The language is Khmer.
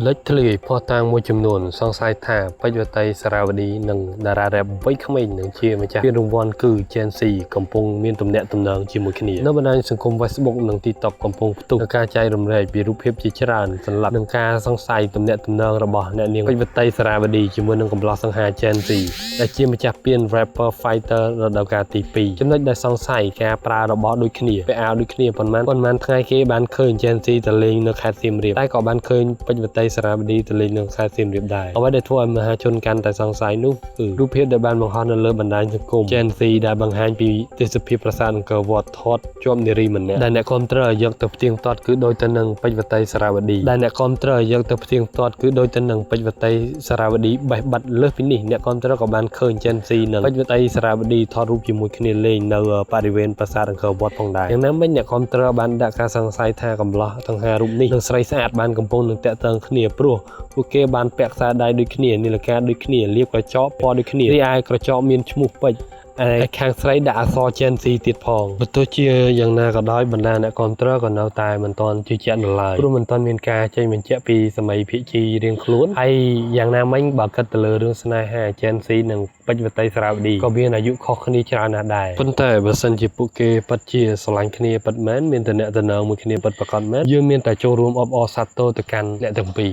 លេចធ្លាយភស្តុតាងមួយចំនួនសង្ស័យថាបច្ចុប្បន្នសារ៉ាវឌីនិងតារារ៉េបវ័យក្មេងនឹងជាម្ចាស់ពានរង្វាន់គឺ Gen Z កំពុងមានទំនាក់ទំនងជាមួយគ្នានៅបណ្ដាញសង្គម Facebook និង TikTok កំពុងផ្ទុះការចែករំលែកពីរូបភាពជាច្រើនសម្រាប់នឹងការសង្ស័យទំនាក់ទំនងរបស់អ្នកនាងបច្ចុប្បន្នសារ៉ាវឌីជាមួយនឹងកំឡោះសង្ហា Gen Z ដែលជាម្ចាស់ពាន Rapper Fighter រដូវកាលទី2ចំណុចដែលសង្ស័យការប្រើរបស់ដូចគ្នាពាក់អាវដូចគ្នាប៉ុន្មានថ្ងៃគេបានឃើញ Gen Z ទៅលេងនៅខេត្តសៀមរាបតែក៏បានឃើញបច្ចុប្បន្នសារ៉ាវឌីទៅលេងនៅខេត្តសៀមរាបដែរអ្វីដែលធ្វើឲ្យមហាជនកាន់តែសង្ស័យនោះគឺរូបភាពដែលបានបង្ហោះនៅលើបណ្ដាញសង្គម Gen Z ដែលបង្ហាញពីទេសភាពប្រាសាទអង្គរវត្តថតជាប់នារីម្នាក់ដែលអ្នកគាំទ្រយកទៅផ្ទៀងផ្ទាត់គឺដូចទៅនឹងបច្ចុប្បន្នសារ៉ាវឌីដែលអ្នកគាំទ្រយកទៅផ្ទៀងផ្ទាត់គឺដូចទៅនឹងបច្ចុប្បន្នសារ៉ាវឌីបេះបិទលើសពីនេះអ្នកគាំទ្រក៏បានឃើញ Gen Z និងបច្ចុប្បន្នសារ៉ាវឌីថតរូបជាមួយគ្នាលេងនៅបរិវេណប្រាសាទអង្គរវត្តផងដែរយ៉ាងណាមិញអ្នកគាំទ្របានដាក់ការសង្ស័យថាកំឡោះទាំង5រូបនេះនិងស្រីស្អាតបានកំពុងនឹងតាក់ទងគ្នាព្រោះពួកគេបានពាក់ខ្សែដៃដូចគ្នានាឡិកាដូចគ្នាលាបក្រចកពណ៌ដូចគ្នារីឯក្រចកមានឈ្មោះពេជ្រឯខាងស្រីដាក់អក្សរ Gen Z ទៀតផងបើទោះជាយ៉ាងណាក៏ដោយបណ្ដាអ្នកគាំទ្រក៏នៅតែមិនទាន់ជឿជាក់នៅឡើយព្រោះមិនទាន់មានការចេញបញ្ជាក់ពីសម័យភាគីរៀងខ្លួនហើយយ៉ាងណាមិញបើគិតទៅលើរឿងស្នេហា Gen Z និងបច្ចុប្បន្នសារ៉ាវឌីក៏មានអាយុខុសគ្នាច្រើនណាស់ដែរប៉ុន្តែបើសិនជាពួកគេពិតជាស្រឡាញ់គ្នាពិតមែនមានតំណែងមួយគ្នាពិតប្រាកដមែនយើងមានតែចូលរួមអបអរសាទរទៅកាន់អ្នកទាំងពីរ